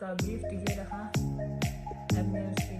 का गिफ्ट ये रहा। अब मैं उसकी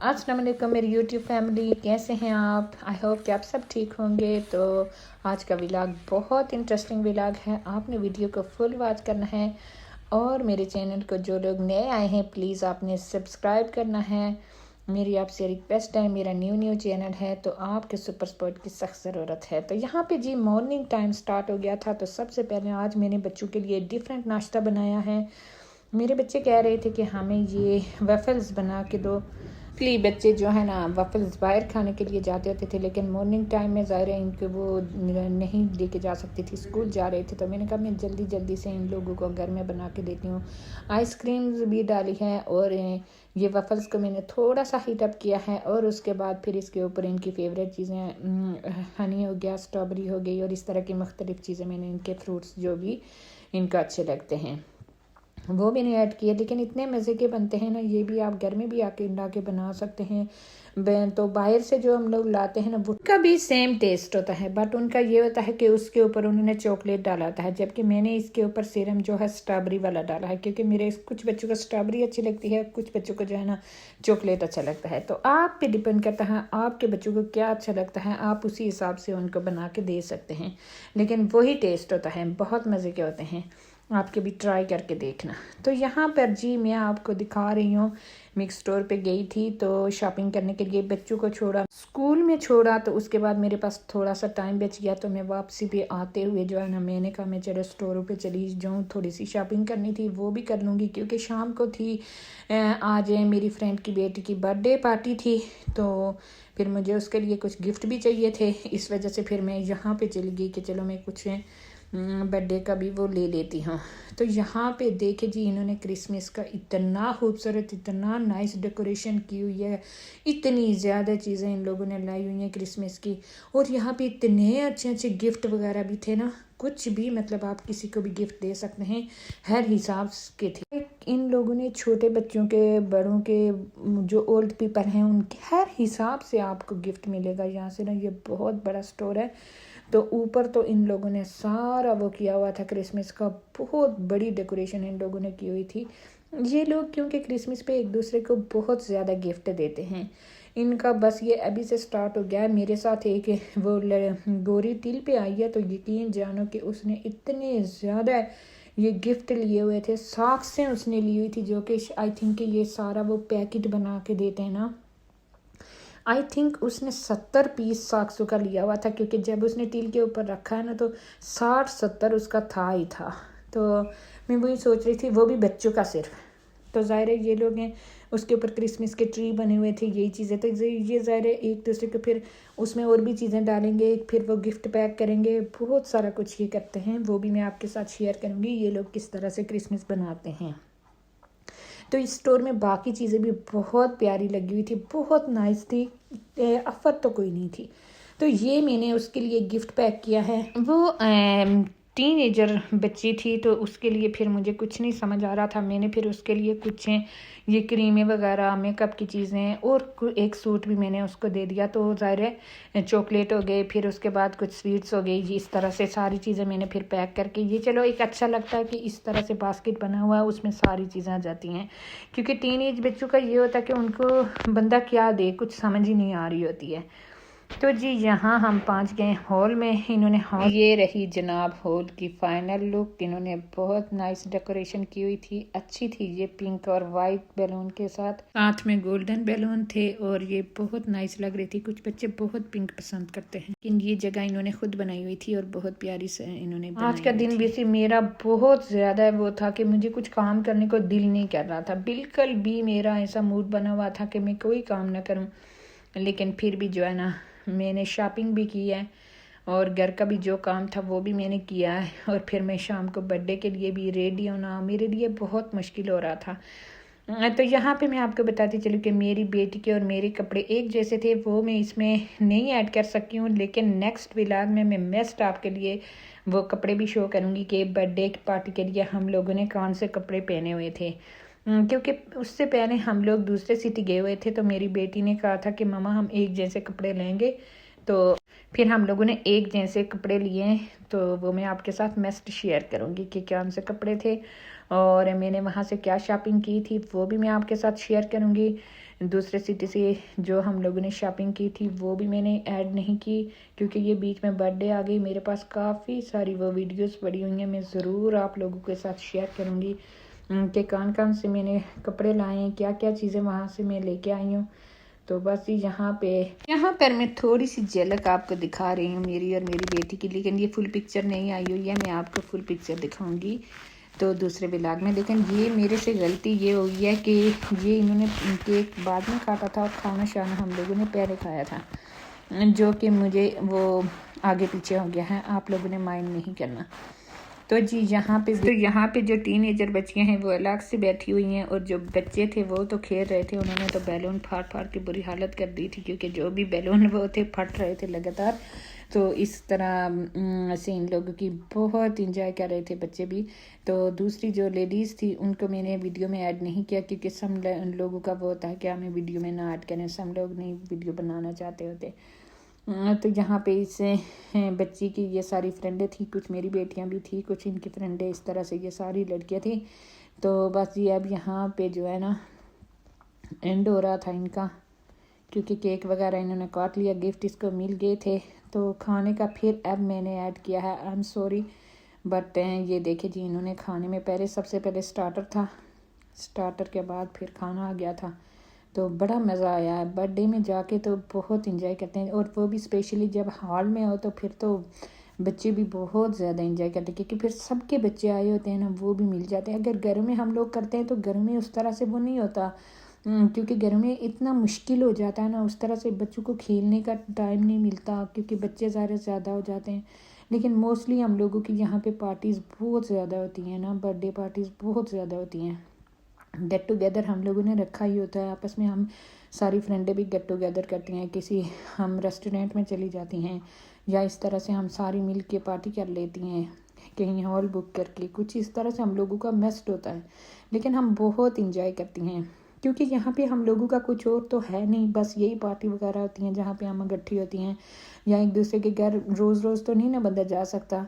अस्सलाम वालेकुम मेरी यूट्यूब फैमिली, कैसे हैं आप? आई होप कि आप सब ठीक होंगे। तो आज का व्लॉग बहुत इंटरेस्टिंग व्लॉग है, आपने वीडियो को फुल वॉच करना है। और मेरे चैनल को जो लोग नए आए हैं प्लीज़ आपने सब्सक्राइब करना है। मेरी आपसे रिक्वेस्ट है, मेरा न्यू चैनल है तो आपके सुपर सपोर्ट की सख्त ज़रूरत है। तो यहाँ पे जी मॉर्निंग टाइम स्टार्ट हो गया था। तो सबसे पहले आज मैंने बच्चों के लिए डिफरेंट नाश्ता बनाया है। मेरे बच्चे कह रहे थे कि हमें ये वैफल्स बना के दो। इसलिए बच्चे जो है ना वैफल्स बाहर खाने के लिए जाते होते थे, लेकिन मॉर्निंग टाइम में ज़ाहिर है इनको वो नहीं लेके जा सकती थी, स्कूल जा रहे थे। तो मैंने कहा मैं जल्दी से इन लोगों को घर में बना के देती हूँ। आइसक्रीम्स भी डाली है और ये वैफल्स को मैंने थोड़ा सा हीट अप किया है। और उसके बाद फिर इसके ऊपर इनकी फेवरेट चीज़ें हनी हो गया, स्ट्रॉबेरी हो गई और इस तरह की मुख्तलिफ़ चीज़ें मैंने इनके फ्रूट्स जो भी इनको अच्छे लगते हैं वो भी नहीं ऐड किए। लेकिन इतने मज़े के बनते हैं ना, ये भी आप घर में भी आके ला के बना सकते हैं। तो बाहर से जो हम लोग लाते हैं ना वो का भी सेम टेस्ट होता है, बट उनका ये होता है कि उसके ऊपर उन्होंने चॉकलेट डाला होता है, जबकि मैंने इसके ऊपर सीरम जो है स्ट्रॉबेरी वाला डाला है, क्योंकि मेरे कुछ बच्चों को स्ट्रॉबेरी अच्छी लगती है, कुछ बच्चों को जो है ना चॉकलेट अच्छा लगता है। तो आप पे डिपेंड करता है आपके बच्चों को क्या अच्छा लगता है, आप उसी हिसाब से उनको बना के दे सकते हैं। लेकिन वही टेस्ट होता है, बहुत मज़े के होते हैं, आपके भी ट्राई करके देखना। तो यहाँ पर जी मैं आपको दिखा रही हूँ, मैं स्टोर पे गई थी तो शॉपिंग करने के लिए बच्चों को छोड़ा, स्कूल में छोड़ा। तो उसके बाद मेरे पास थोड़ा सा टाइम बच गया, तो मैं वापसी पे आते हुए जो है ना मैंने कहा मैं चलो स्टोरों पे चली जाऊँ, थोड़ी सी शॉपिंग करनी थी वो भी कर लूँगी, क्योंकि शाम को थी आज मेरी फ्रेंड की बेटी की बर्थडे पार्टी थी। तो फिर मुझे उसके लिए कुछ गिफ्ट भी चाहिए थे, इस वजह से फिर मैं यहाँ पर चली गई कि चलो मैं कुछ बर्थडे का भी वो ले लेती हूँ। तो यहाँ पे देखे जी इन्होंने क्रिसमस का इतना खूबसूरत, इतना नाइस डेकोरेशन की हुई है, इतनी ज़्यादा चीज़ें इन लोगों ने लाई हुई हैं क्रिसमस की। और यहाँ पे इतने अच्छे गिफ्ट वगैरह भी थे ना, कुछ भी मतलब आप किसी को भी गिफ्ट दे सकते हैं, हर हिसाब के थे। इन लोगों ने छोटे बच्चों के, बड़ों के, जो ओल्ड पीपल हैं उनके हर हिसाब से आपको गिफ्ट मिलेगा यहाँ से ना। ये बहुत बड़ा स्टोर है। तो ऊपर तो इन लोगों ने सारा वो किया हुआ था क्रिसमस का, बहुत बड़ी डेकोरेशन इन लोगों ने की हुई थी। ये लोग क्योंकि क्रिसमस पे एक दूसरे को बहुत ज़्यादा गिफ्ट देते हैं, इनका बस ये अभी से स्टार्ट हो गया है। मेरे साथ एक वो गोरी तिल पे आई है, तो यकीन जानो कि उसने इतने ज़्यादा ये गिफ्ट लिए हुए थे, सॉक्सें उसने ली हुई थी, जो कि आई थिंक ये सारा वो पैकेट बना के देते हैं ना। आई थिंक उसने 70 पीस सॉक्सों का लिया हुआ था, क्योंकि जब उसने टील के ऊपर रखा है ना तो 60-70 उसका था ही था। तो मैं वही सोच रही थी, वो भी बच्चों का सिर्फ। तो ज़ाहिर है ये लोग हैं, उसके ऊपर क्रिसमस के ट्री बने हुए थे, यही चीज़ें। तो ये ज़ाहिर है एक दूसरे को फिर उसमें और भी चीज़ें डालेंगे, फिर वो गिफ्ट पैक करेंगे, बहुत सारा कुछ ये करते हैं, वो भी मैं आपके साथ शेयर करूँगी ये लोग किस तरह से क्रिसमस बनाते हैं। तो इस स्टोर में बाकी चीज़ें भी बहुत प्यारी लगी हुई थी, बहुत नाइस थी, ऑफर तो कोई नहीं थी। तो ये मैंने उसके लिए गिफ्ट पैक किया है। वो टीनेजर बच्ची थी, तो उसके लिए फिर मुझे कुछ नहीं समझ आ रहा था। मैंने फिर उसके लिए कुछ ये क्रीमें वगैरह, मेकअप की चीज़ें और एक सूट भी मैंने उसको दे दिया। तो ज़ाहिर है चॉकलेट हो गए, फिर उसके बाद कुछ स्वीट्स हो गई जी, इस तरह से सारी चीज़ें मैंने फिर पैक करके, ये चलो एक अच्छा लगता है कि इस तरह से बास्केट बना हुआ है, उसमें सारी चीज़ें आ जाती हैं। क्योंकि टीन एज बच्चों का ये होता है कि उनको बंदा क्या दे, कुछ समझ ही नहीं आ रही होती है। तो जी यहाँ हम पहुँच गए हॉल में। इन्होंने हॉल, ये रही जनाब हॉल की फाइनल लुक। इन्होंने बहुत नाइस डेकोरेशन की हुई थी, अच्छी थी। ये पिंक और वाइट बैलून के साथ में गोल्डन बैलून थे और ये बहुत नाइस लग रही थी। कुछ बच्चे बहुत पिंक पसंद करते हैं, लेकिन ये जगह इन्होंने खुद बनाई हुई थी और बहुत प्यारी से इन्होंने बनाई। आज का दिन वैसे मेरा बहुत ज़्यादा वो था कि मुझे कुछ काम करने को दिल नहीं कर रहा था, बिल्कुल भी मेरा ऐसा मूड बना हुआ था कि मैं कोई काम ना करूँ। लेकिन फिर भी जो है ना मैंने शॉपिंग भी की है और घर का भी जो काम था वो भी मैंने किया है। और फिर मैं शाम को बर्थडे के लिए भी रेडी होना मेरे लिए बहुत मुश्किल हो रहा था। تو یہاں پہ میں آپ کو بتاتی چلوں کہ میری بیٹی کے اور میرے کپڑے ایک جیسے تھے، وہ میں اس میں نہیں ایڈ کر سکتی ہوں، لیکن نیکسٹ ولاگ میں بیسٹ آپ کے لیے وہ کپڑے بھی شو کروں گی کہ برتھ ڈے پارٹی کے لیے ہم لوگوں نے کون سے کپڑے پہنے ہوئے تھے، کیونکہ اس سے پہلے ہم لوگ دوسرے سٹی گئے ہوئے تھے، تو میری بیٹی نے کہا تھا کہ ماما ہم ایک جیسے کپڑے لیں گے، تو پھر ہم لوگوں نے ایک جیسے کپڑے لیے ہیں، تو وہ میں آپ کے ساتھ میسٹ شیئر کروں گی کہ کون سے کپڑے تھے اور میں نے وہاں سے کیا شاپنگ کی تھی، وہ بھی میں آپ کے ساتھ شیئر کروں گی۔ دوسرے سٹی سے جو ہم لوگوں نے شاپنگ کی تھی وہ بھی میں نے ایڈ نہیں کی، کیونکہ یہ بیچ میں برتھ ڈے آ گئی، میرے پاس کافی ساری وہ ویڈیوز پڑی ہوئی ہیں، میں ضرور آپ لوگوں کے ساتھ شیئر کروں گی کہ کون سے میں نے کپڑے لائے ہیں، کیا کیا چیزیں وہاں سے میں لے کے آئی ہوں۔ تو بس یہاں پر میں تھوڑی سی جھلک آپ کو دکھا رہی ہوں میری اور میری بیٹی کی، لیکن یہ فل پکچر نہیں آئی ہوئی ہے، میں آپ کو فل پکچر دکھاؤں گی تو دوسرے ولاگ میں۔ لیکن یہ میرے سے غلطی یہ ہوئی ہے کہ یہ انہوں نے کیک بعد میں کاٹا تھا اور کھانا شانا ہم لوگوں نے پہلے کھایا تھا، جو کہ مجھے وہ آگے پیچھے ہو گیا ہے، آپ لوگوں نے مائنڈ نہیں کرنا۔ تو جی یہاں پہ جو ٹین ایجر بچیاں ہیں وہ الگ سے بیٹھی ہوئی ہیں، اور جو بچے تھے وہ تو کھیل رہے تھے، انہوں نے تو بیلون پھاڑ کے بری حالت کر دی تھی، کیونکہ جو بھی بیلون وہ تھے پھٹ رہے تھے لگاتار، تو اس طرح سے ان لوگوں کی بہت انجوائے کر رہے تھے بچے بھی۔ تو دوسری جو لیڈیز تھی ان کو میں نے ویڈیو میں ایڈ نہیں کیا، کیونکہ سب لوگوں کا وہ ہوتا ہے کہ ہمیں ویڈیو میں نہ ایڈ کریں، سب لوگ نہیں ویڈیو بنانا چاہتے ہوتے۔ تو یہاں پہ اس بچی کی یہ ساری فرینڈیں تھیں، کچھ میری بیٹیاں بھی تھیں، کچھ ان کی فرینڈیں، اس طرح سے یہ ساری لڑکیاں تھیں۔ تو بس یہ اب یہاں پہ جو ہے نا اینڈ ہو رہا تھا ان کا، کیونکہ کیک وغیرہ انہوں نے کاٹ لیا، گفٹ اس کو مل گئے تھے، تو کھانے کا پھر اب میں نے ایڈ کیا ہے، آئی ایم سوری بٹ یہ دیکھیں جی انہوں نے کھانے میں سب سے پہلے سٹارٹر تھا، سٹارٹر کے بعد پھر کھانا آ گیا تھا، تو بڑا مزہ آیا ہے۔ برتھ ڈے میں جا کے تو بہت انجوائے کرتے ہیں، اور وہ بھی اسپیشلی جب ہال میں ہو تو پھر تو بچے بھی بہت زیادہ انجوائے کرتے ہیں، کیونکہ پھر سب کے بچے آئے ہوتے ہیں نا، وہ بھی مل جاتے ہیں۔ اگر گھر میں ہم لوگ کرتے ہیں تو گھر میں اس طرح سے وہ نہیں ہوتا، کیونکہ گھر میں اتنا مشکل ہو جاتا ہے نا، اس طرح سے بچوں کو کھیلنے کا ٹائم نہیں ملتا، کیونکہ بچے زیادہ ہو جاتے ہیں۔ لیکن موسٹلی ہم لوگوں کی یہاں پہ پارٹیز بہت زیادہ ہوتی ہیں نا، برتھ ڈے پارٹیز بہت زیادہ ہوتی ہیں۔ گیٹ ٹوگیدر ہم لوگوں نے رکھا ہی ہوتا ہے آپس میں، ہم ساری فرینڈیں بھی گیٹ ٹوگیدر کرتی ہیں، کسی ہم ریسٹورینٹ میں چلی جاتی ہیں، یا اس طرح سے ہم ساری مل کے پارٹی کر لیتی ہیں کہیں ہال بک کر کے، کچھ اس طرح سے ہم لوگوں کا میسٹ ہوتا ہے، لیکن ہم بہت انجوائے کرتی ہیں، کیونکہ یہاں پہ ہم لوگوں کا کچھ اور تو ہے نہیں، بس یہی پارٹی وغیرہ ہوتی ہیں جہاں پہ ہم اکٹھی ہوتی ہیں، یا ایک دوسرے کے گھر روز تو نہیں نا بندہ جا سکتا،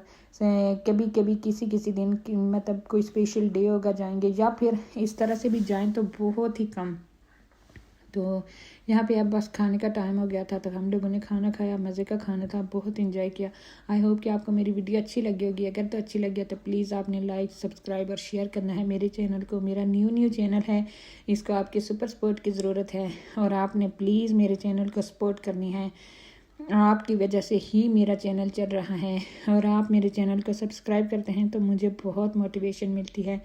کبھی کسی دن مطلب کوئی اسپیشل ڈے ہوگا جائیں گے، یا پھر اس طرح سے بھی جائیں تو بہت ہی کم۔ تو یہاں پہ اب بس کھانے کا ٹائم ہو گیا تھا، تو ہم لوگوں نے کھانا کھایا، مزے کا کھانا تھا، بہت انجوائے کیا۔ آئی ہوپ کہ آپ کو میری ویڈیو اچھی لگی ہوگی، اگر تو اچھی لگی ہے تو پلیز آپ نے لائک، سبسکرائب اور شیئر کرنا ہے میرے چینل کو، میرا نیو چینل ہے، اس کو آپ کی سپر سپورٹ کی ضرورت ہے، اور آپ نے پلیز میرے چینل کو سپورٹ کرنی ہے، آپ کی وجہ سے ہی میرا چینل چل رہا ہے، اور آپ میرے چینل کو سبسکرائب کرتے ہیں تو مجھے بہت موٹیویشن ملتی ہے،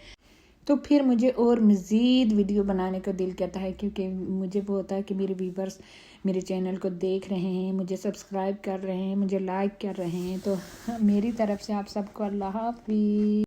تو پھر مجھے اور مزید ویڈیو بنانے کا دل کرتا ہے، کیونکہ مجھے وہ ہوتا ہے کہ میرے ویورز میرے چینل کو دیکھ رہے ہیں، مجھے سبسکرائب کر رہے ہیں، مجھے لائک کر رہے ہیں، تو میری طرف سے آپ سب کو اللہ حافظ۔